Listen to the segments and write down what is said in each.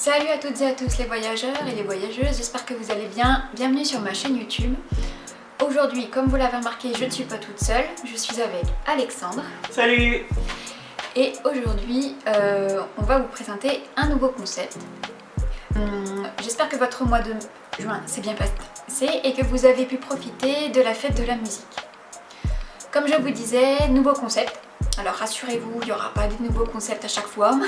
Salut à toutes et à tous les voyageurs et les voyageuses, j'espère que vous allez bien. Bienvenue sur ma chaîne YouTube. Aujourd'hui, comme vous l'avez remarqué, je ne suis pas toute seule, je suis avec Alexandre. Salut! Et aujourd'hui, on va vous présenter un nouveau concept. J'espère que votre mois de juin s'est bien passé et que vous avez pu profiter de la fête de la musique. Comme je vous disais, nouveau concept. Alors rassurez-vous, il n'y aura pas de nouveaux concepts à chaque fois.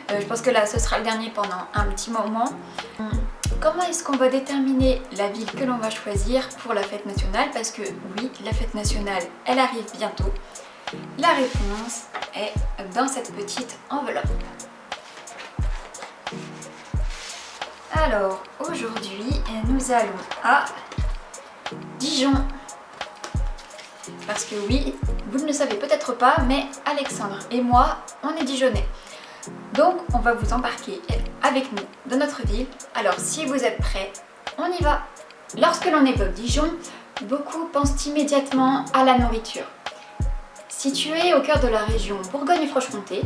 Je pense que là, ce sera le dernier pendant un petit moment. Comment est-ce qu'on va déterminer la ville que l'on va choisir pour la fête nationale? Parce que oui, la fête nationale, elle arrive bientôt. La réponse est dans cette petite enveloppe. Alors, aujourd'hui, nous allons à Dijon. Parce que oui, vous ne le savez peut-être pas, mais Alexandre et moi, on est Dijonnais. Donc, on va vous embarquer avec nous dans notre ville. Alors, si vous êtes prêts, on y va. Lorsque l'on évoque Dijon, beaucoup pensent immédiatement à la nourriture. Située au cœur de la région Bourgogne-Franche-Comté,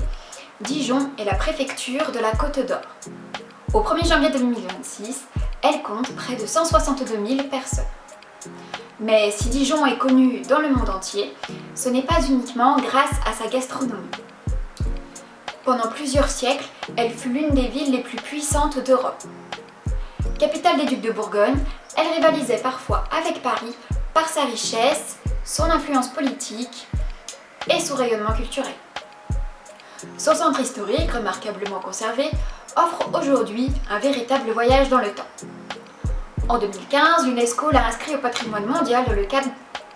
Dijon est la préfecture de la Côte d'Or. Au 1er janvier 2026, elle compte près de 162 000 personnes. Mais si Dijon est connue dans le monde entier, ce n'est pas uniquement grâce à sa gastronomie. Pendant plusieurs siècles, elle fut l'une des villes les plus puissantes d'Europe. Capitale des ducs de Bourgogne, elle rivalisait parfois avec Paris par sa richesse, son influence politique et son rayonnement culturel. Son centre historique, remarquablement conservé, offre aujourd'hui un véritable voyage dans le temps. En 2015, l'UNESCO l'a inscrit au patrimoine mondial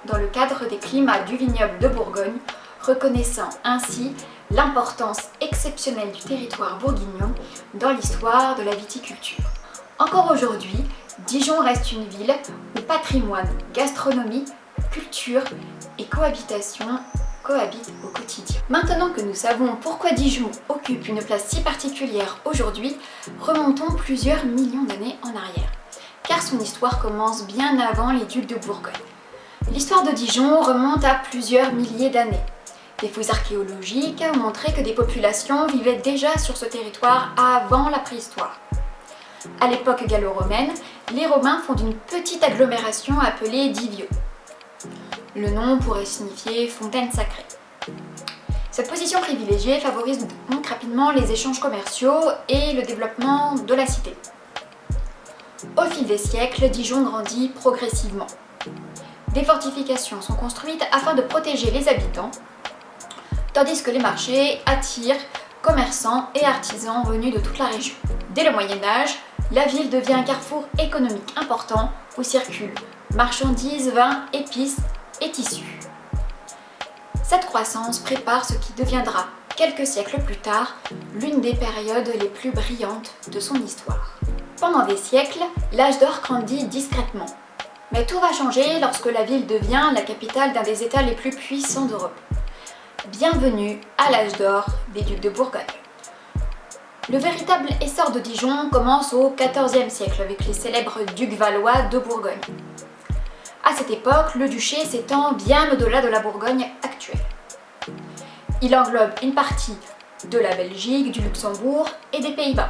dans le cadre des climats du vignoble de Bourgogne, reconnaissant ainsi l'importance exceptionnelle du territoire bourguignon dans l'histoire de la viticulture. Encore aujourd'hui, Dijon reste une ville où patrimoine, gastronomie, culture et cohabitation cohabitent au quotidien. Maintenant que nous savons pourquoi Dijon occupe une place si particulière aujourd'hui, remontons plusieurs millions d'années en arrière. Car son histoire commence bien avant les ducs de Bourgogne. L'histoire de Dijon remonte à plusieurs milliers d'années. Des fouilles archéologiques ont montré que des populations vivaient déjà sur ce territoire avant la préhistoire. À l'époque gallo-romaine, les Romains fondent une petite agglomération appelée Divio. Le nom pourrait signifier fontaine sacrée. Cette position privilégiée favorise donc rapidement les échanges commerciaux et le développement de la cité. Au fil des siècles, Dijon grandit progressivement. Des fortifications sont construites afin de protéger les habitants, tandis que les marchés attirent commerçants et artisans venus de toute la région. Dès le Moyen-Âge, la ville devient un carrefour économique important où circulent marchandises, vins, épices et tissus. Cette croissance prépare ce qui deviendra, quelques siècles plus tard, l'une des périodes les plus brillantes de son histoire. Pendant des siècles, l'âge d'or grandit discrètement. Mais tout va changer lorsque la ville devient la capitale d'un des États les plus puissants d'Europe. Bienvenue à l'âge d'or des ducs de Bourgogne. Le véritable essor de Dijon commence au XIVe siècle avec les célèbres ducs valois de Bourgogne. À cette époque, le duché s'étend bien au-delà de la Bourgogne actuelle. Il englobe une partie de la Belgique, du Luxembourg et des Pays-Bas,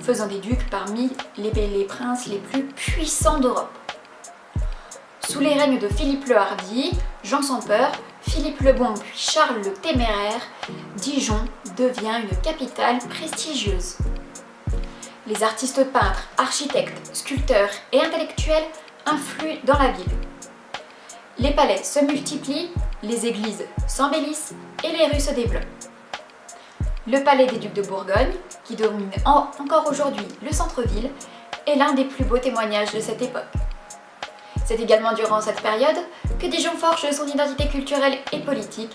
faisant des ducs parmi les princes les plus puissants d'Europe. Sous les règnes de Philippe le Hardi, Jean sans peur, Philippe le Bon puis Charles le Téméraire, Dijon devient une capitale prestigieuse. Les artistes peintres, architectes, sculpteurs et intellectuels influent dans la ville. Les palais se multiplient, les églises s'embellissent et les rues se développent. Le palais des ducs de Bourgogne, qui domine encore aujourd'hui le centre-ville, est l'un des plus beaux témoignages de cette époque. C'est également durant cette période que Dijon forge son identité culturelle et politique,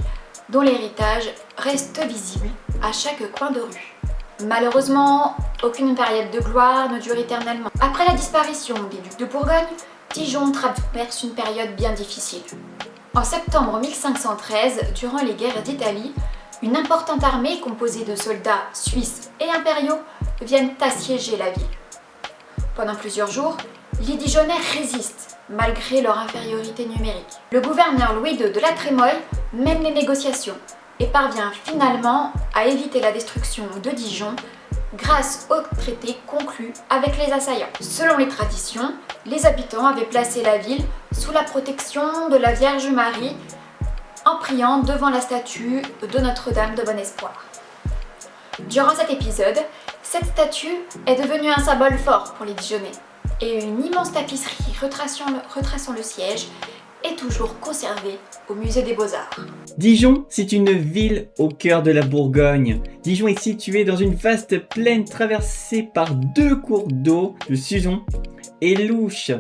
dont l'héritage reste visible à chaque coin de rue. Malheureusement, aucune période de gloire ne dure éternellement. Après la disparition des ducs de Bourgogne, Dijon traverse une période bien difficile. En septembre 1513, durant les guerres d'Italie, une importante armée composée de soldats suisses et impériaux viennent assiéger la ville. Pendant plusieurs jours, les Dijonnais résistent malgré leur infériorité numérique. Le gouverneur Louis II de la Trémoille mène les négociations et parvient finalement à éviter la destruction de Dijon grâce au traité conclu avec les assaillants. Selon les traditions, les habitants avaient placé la ville sous la protection de la Vierge Marie en priant devant la statue de Notre-Dame de Bon Espoir. Durant cet épisode, cette statue est devenue un symbole fort pour les Dijonnais et une immense tapisserie retraçant le siège est toujours conservée au musée des Beaux-Arts. Dijon, c'est une ville au cœur de la Bourgogne. Dijon est située dans une vaste plaine traversée par 2 cours d'eau, le Suzon et l'Ouche.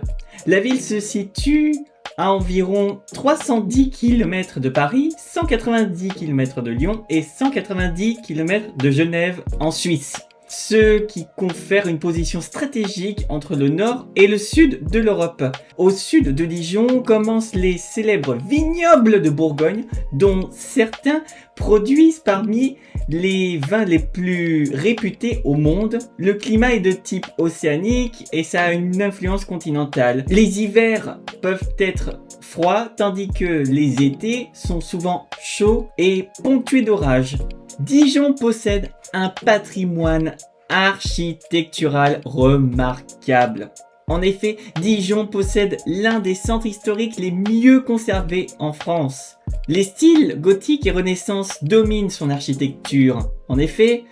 La ville se situe à environ 310 km de Paris, 190 km de Lyon et 190 km de Genève en Suisse. Ce qui confère une position stratégique entre le nord et le sud de l'Europe. Au sud de Dijon commencent les célèbres vignobles de Bourgogne, dont certains produisent parmi les vins les plus réputés au monde. Le climat est de type océanique et ça a une influence continentale. Les hivers peuvent être froids, tandis que les étés sont souvent chauds et ponctués d'orages. Dijon possède un patrimoine architectural remarquable. En effet, Dijon possède l'un des centres historiques les mieux conservés en France. Les styles gothique et renaissance dominent son architecture. En effet,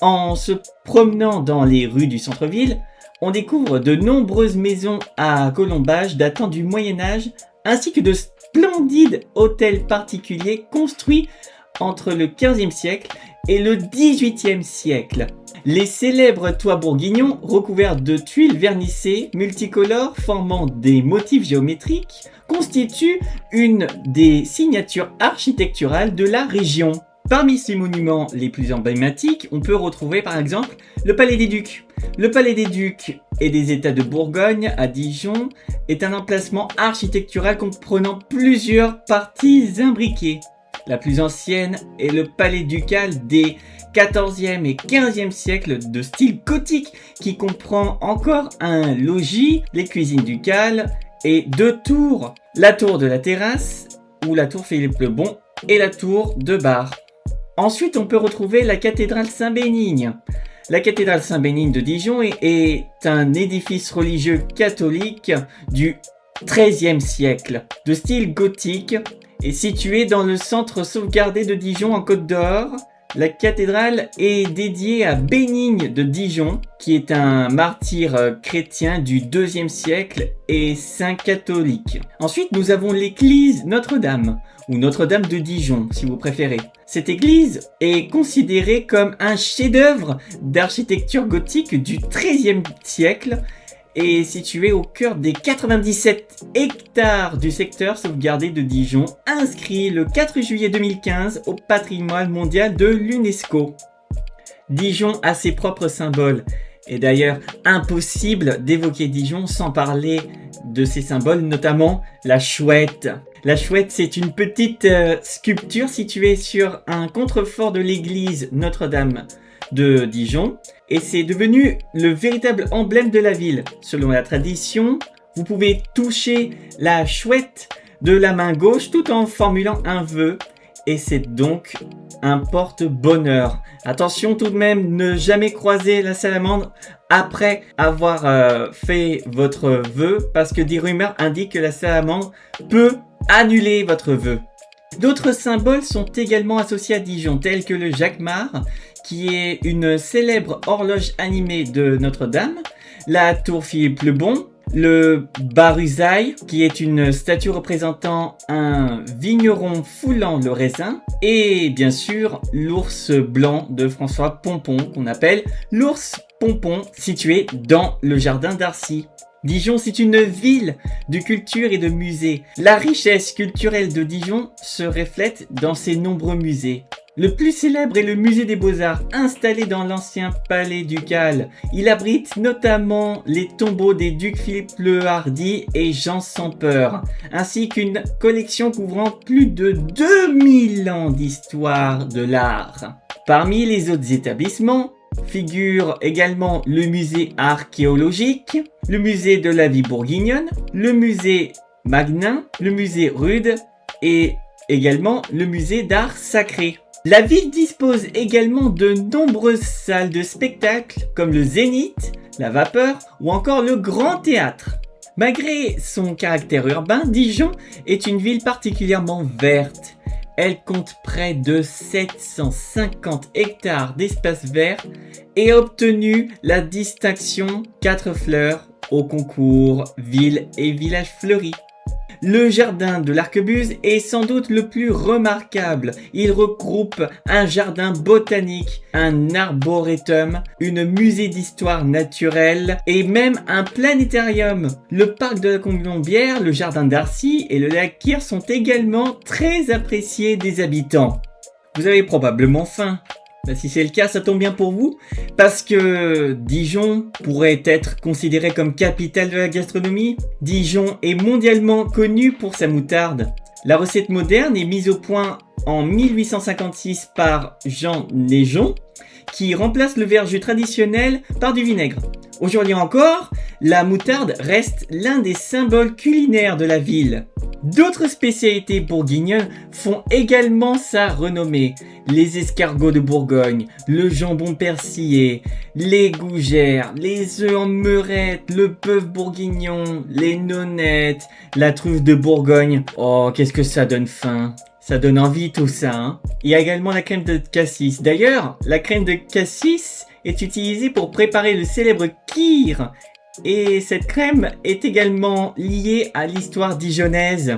en se promenant dans les rues du centre-ville, on découvre de nombreuses maisons à colombages datant du Moyen-Âge, ainsi que de splendides hôtels particuliers construits entre le XVe siècle et le XVIIIe siècle. Les célèbres toits bourguignons recouverts de tuiles vernissées multicolores formant des motifs géométriques constituent une des signatures architecturales de la région. Parmi ces monuments les plus emblématiques, on peut retrouver par exemple le Palais des Ducs. Le Palais des Ducs et des États de Bourgogne à Dijon est un emplacement architectural comprenant plusieurs parties imbriquées. La plus ancienne est le palais ducal des 14e et 15e siècles de style gothique qui comprend encore un logis, les cuisines ducales et 2 tours. La tour de la terrasse ou la tour Philippe le Bon et la tour de Bar. Ensuite, on peut retrouver la cathédrale Saint-Bénigne. La cathédrale Saint-Bénigne de Dijon est un édifice religieux catholique du XIIIe siècle de style gothique est située dans le centre sauvegardé de Dijon en Côte d'Or. La cathédrale est dédiée à Bénigne de Dijon, qui est un martyr chrétien du IIe siècle et saint catholique. Ensuite, nous avons l'église Notre-Dame, ou Notre-Dame de Dijon, si vous préférez. Cette église est considérée comme un chef-d'œuvre d'architecture gothique du XIIIe siècle est située au cœur des 97 hectares du secteur sauvegardé de Dijon, inscrit le 4 juillet 2015 au patrimoine mondial de l'UNESCO. Dijon a ses propres symboles, et d'ailleurs impossible d'évoquer Dijon sans parler de ses symboles, notamment la chouette. La chouette, c'est une petite sculpture située sur un contrefort de l'église Notre-Dame de Dijon et c'est devenu le véritable emblème de la ville. Selon la tradition, vous pouvez toucher la chouette de la main gauche tout en formulant un vœu et c'est donc un porte-bonheur. Attention tout de même, ne jamais croiser la salamandre après avoir fait votre vœu parce que des rumeurs indiquent que la salamandre peut annuler votre vœu. D'autres symboles sont également associés à Dijon, tels que le jacquemart, qui est une célèbre horloge animée de Notre-Dame, la tour Philippe le Bon, le baruzaï, qui est une statue représentant un vigneron foulant le raisin, et bien sûr l'ours blanc de François Pompon, qu'on appelle l'ours Pompon, situé dans le jardin d'Arcy. Dijon, c'est une ville de culture et de musées. La richesse culturelle de Dijon se reflète dans ses nombreux musées. Le plus célèbre est le musée des Beaux-Arts, installé dans l'ancien palais ducal. Il abrite notamment les tombeaux des ducs Philippe le Hardi et Jean sans peur, ainsi qu'une collection couvrant plus de 2000 ans d'histoire de l'art. Parmi les autres établissements, figurent également le musée archéologique, le musée de la vie bourguignonne, le musée Magnin, le musée Rude et également le musée d'art sacré. La ville dispose également de nombreuses salles de spectacle comme le Zénith, la Vapeur ou encore le Grand Théâtre. Malgré son caractère urbain, Dijon est une ville particulièrement verte. Elle compte près de 750 hectares d'espace vert et a obtenu la distinction 4 fleurs au concours Ville et Village Fleuris. Le jardin de l'Arquebuse est sans doute le plus remarquable. Il regroupe un jardin botanique, un arboretum, une musée d'histoire naturelle et même un planétarium. Le parc de la Colombière, le jardin d'Arcy et le lac Kyr sont également très appréciés des habitants. Vous avez probablement faim. Si c'est le cas, ça tombe bien pour vous, parce que Dijon pourrait être considéré comme capitale de la gastronomie. Dijon est mondialement connu pour sa moutarde. La recette moderne est mise au point en 1856 par Jean Néjon, qui remplace le verjus traditionnel par du vinaigre. Aujourd'hui encore, la moutarde reste l'un des symboles culinaires de la ville. D'autres spécialités bourguignonnes font également sa renommée. Les escargots de Bourgogne, le jambon persillé, les gougères, les œufs en meurette, le bœuf bourguignon, les nonnettes, la truffe de Bourgogne. Oh, qu'est-ce que ça donne faim! Ça donne envie tout ça, hein. Il y a également la crème de cassis. D'ailleurs, la crème de cassis est utilisée pour préparer le célèbre kir. Et cette crème est également liée à l'histoire dijonnaise.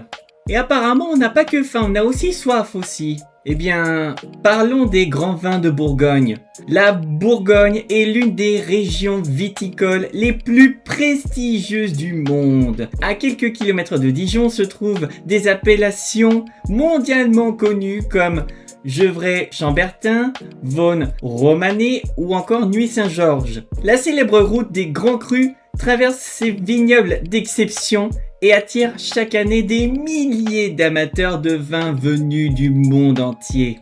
Et apparemment, on n'a pas que faim, on a aussi soif aussi. Eh bien, parlons des grands vins de Bourgogne. La Bourgogne est l'une des régions viticoles les plus prestigieuses du monde. À quelques kilomètres de Dijon se trouvent des appellations mondialement connues comme Gevrey-Chambertin, Vosne-Romanée ou encore Nuits-Saint-Georges. La célèbre route des Grands Crus traverse ces vignobles d'exception et attire chaque année des milliers d'amateurs de vin venus du monde entier.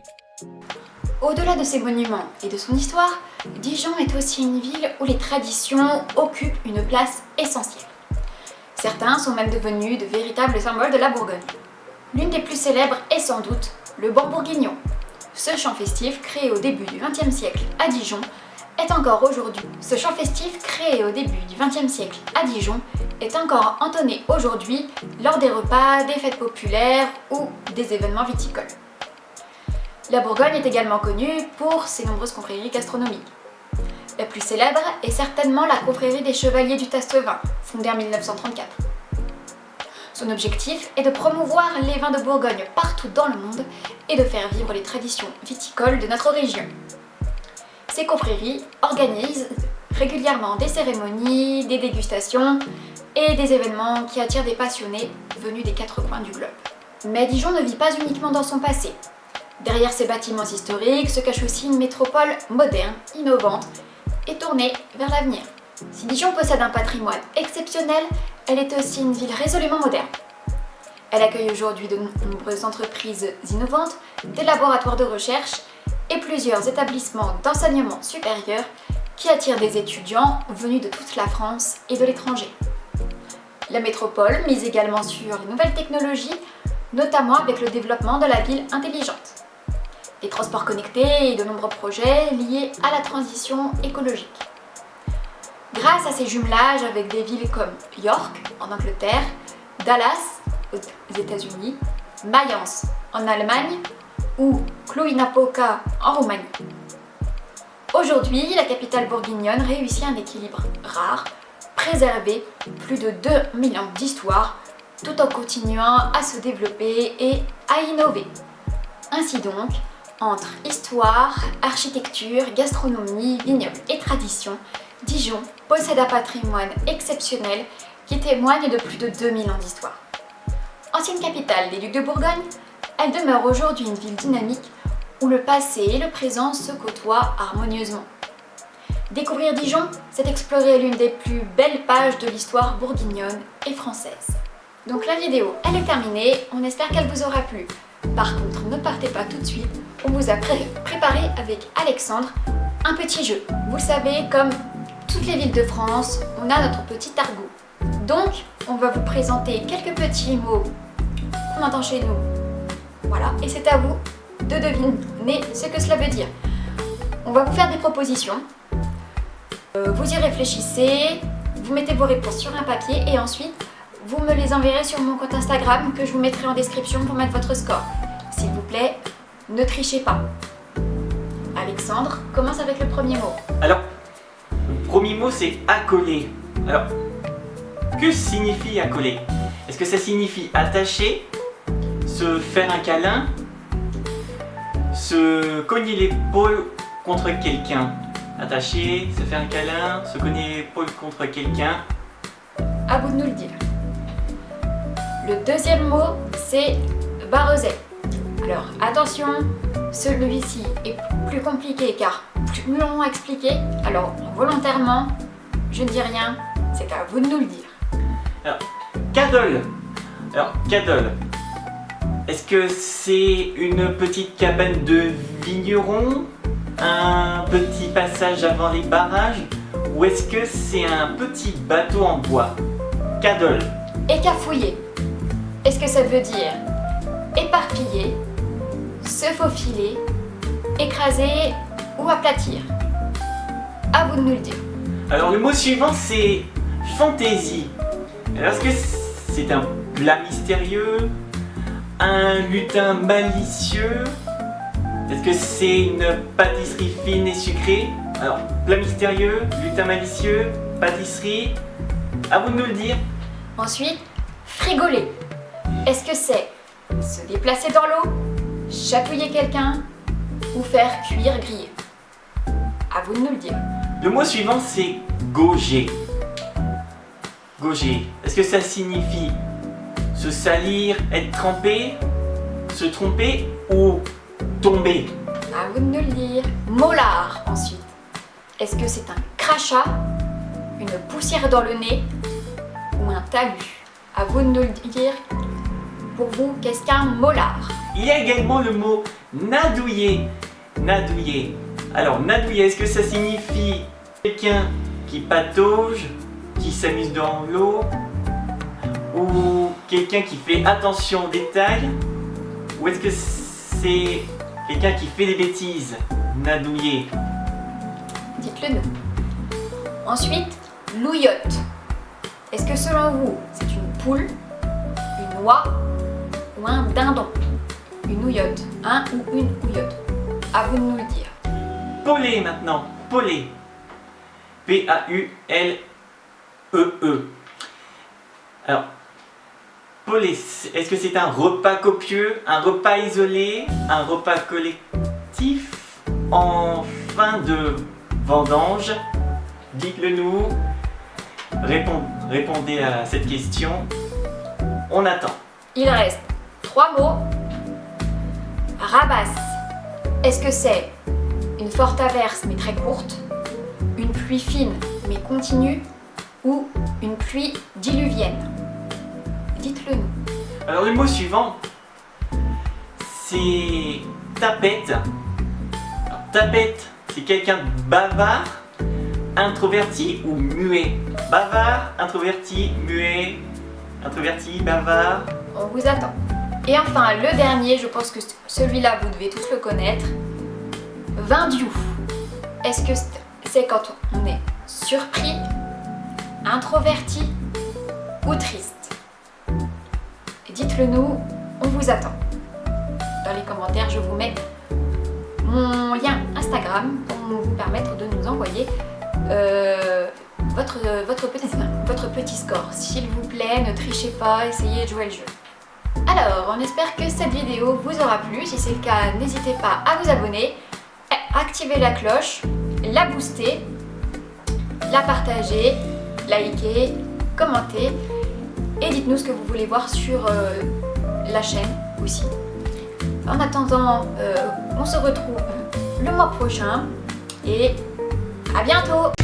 Au-delà de ses monuments et de son histoire, Dijon est aussi une ville où les traditions occupent une place essentielle. Certains sont même devenus de véritables symboles de la Bourgogne. L'une des plus célèbres est sans doute le Bord bourguignon. Ce chant festif créé au début du XXe siècle à Dijon est encore aujourd'hui. Ce chant festif créé au début du XXe siècle à Dijon est encore entonné aujourd'hui lors des repas, des fêtes populaires ou des événements viticoles. La Bourgogne est également connue pour ses nombreuses confréries gastronomiques. La plus célèbre est certainement la confrérie des Chevaliers du Tastevin, fondée en 1934. Son objectif est de promouvoir les vins de Bourgogne partout dans le monde et de faire vivre les traditions viticoles de notre région. Ces confréries organisent régulièrement des cérémonies, des dégustations et des événements qui attirent des passionnés venus des 4 coins du globe. Mais Dijon ne vit pas uniquement dans son passé. Derrière ces bâtiments historiques se cache aussi une métropole moderne, innovante et tournée vers l'avenir. Si Dijon possède un patrimoine exceptionnel, elle est aussi une ville résolument moderne. Elle accueille aujourd'hui de nombreuses entreprises innovantes, des laboratoires de recherche et plusieurs établissements d'enseignement supérieur qui attirent des étudiants venus de toute la France et de l'étranger. La métropole mise également sur les nouvelles technologies, notamment avec le développement de la ville intelligente, des transports connectés et de nombreux projets liés à la transition écologique. Grâce à ces jumelages avec des villes comme York en Angleterre, Dallas aux États-Unis, Mayence en Allemagne ou Cluj-Napoca en Roumanie. Aujourd'hui, la capitale bourguignonne réussit un équilibre rare, préserver plus de 2 millions d'histoires tout en continuant à se développer et à innover. Ainsi donc, entre histoire, architecture, gastronomie, vignoble et tradition, Dijon possède un patrimoine exceptionnel qui témoigne de plus de 2000 ans d'histoire. Ancienne capitale des Ducs de Bourgogne, elle demeure aujourd'hui une ville dynamique où le passé et le présent se côtoient harmonieusement. Découvrir Dijon, c'est explorer l'une des plus belles pages de l'histoire bourguignonne et française. Donc la vidéo, elle est terminée, on espère qu'elle vous aura plu. Par contre, ne partez pas tout de suite, on vous a préparé avec Alexandre un petit jeu. Vous le savez, comme toutes les villes de France, on a notre petit argot. Donc, on va vous présenter quelques petits mots qu'on entend chez nous. Voilà, et c'est à vous de deviner ce que cela veut dire. On va vous faire des propositions. Vous y réfléchissez, vous mettez vos réponses sur un papier et ensuite vous me les enverrez sur mon compte Instagram que je vous mettrai en description pour mettre votre score. S'il vous plaît, ne trichez pas. Alexandre, commence avec le premier mot. Alors, le premier mot c'est accoler. Alors, que signifie accoler? Est-ce que ça signifie attacher, se faire un câlin, se cogner l'épaule contre quelqu'un? Attacher, se faire un câlin, se cogner l'épaule contre quelqu'un. À vous de nous le dire. Le deuxième mot, c'est barrezet. Alors attention, celui-ci est plus compliqué car plus long à expliquer. Alors volontairement, je ne dis rien, c'est à vous de nous le dire. Alors, caddle. Alors, caddle. Est-ce que c'est une petite cabane de vigneron? Un petit passage avant les barrages? Ou est-ce que c'est un petit bateau en bois? Caddle. Écafouiller. Est-ce que ça veut dire éparpiller, se faufiler, écraser ou aplatir? À vous de nous le dire. Alors le mot suivant c'est fantaisie. Alors est-ce que c'est un plat mystérieux? Un lutin malicieux? Est-ce que c'est une pâtisserie fine et sucrée? Alors plat mystérieux, lutin malicieux, pâtisserie. À vous de nous le dire. Ensuite, frigoler. Est-ce que c'est se déplacer dans l'eau, chatouiller quelqu'un ou faire cuire, griller? À vous de nous le dire. Le mot suivant c'est gauger. Gauger. Est-ce que ça signifie se salir, être trempé, se tromper ou tomber? À vous de nous le dire. Mollard ensuite. Est-ce que c'est un crachat, une poussière dans le nez ou un talus? À vous de nous le dire. Pour vous, qu'est-ce qu'un mollard? Il y a également le mot nadouiller. Nadouiller. Alors, nadouiller, est-ce que ça signifie quelqu'un qui patauge, qui s'amuse dans l'eau, ou quelqu'un qui fait attention aux détails, ou est-ce que c'est quelqu'un qui fait des bêtises? Nadouiller. Dites-le nous. Ensuite, louillotte. Est-ce que selon vous, c'est une poule, une oie ou un dindon? Une ouillotte, un ou une ouillotte? À vous de nous le dire. Pollet maintenant. Pollet. P-A-U-L-E-E. Alors, pollet, est-ce que c'est un repas copieux, un repas isolé, un repas collectif en fin de vendange? Dites-le nous. Répondez à cette question. On attend. Il reste 3 mots. Rabasse. Est-ce que c'est une forte averse mais très courte, une pluie fine mais continue ou une pluie diluvienne? Dites-le nous. Alors le mot suivant, c'est tapette. Alors, tapette, c'est quelqu'un de bavard, introverti ou muet? Bavard, introverti, muet, introverti, bavard. On vous attend. Et enfin, le dernier, je pense que celui-là, vous devez tous le connaître. Vindiou. Est-ce que c'est quand on est surpris, introverti ou triste? Dites-le nous, on vous attend. Dans les commentaires, je vous mets mon lien Instagram pour vous permettre de nous envoyer votre petit score. S'il vous plaît, ne trichez pas, essayez de jouer le jeu. Alors, on espère que cette vidéo vous aura plu. Si c'est le cas, n'hésitez pas à vous abonner, activer la cloche, la booster, la partager, liker, commenter et dites-nous ce que vous voulez voir sur la chaîne aussi. En attendant, on se retrouve le mois prochain et à bientôt!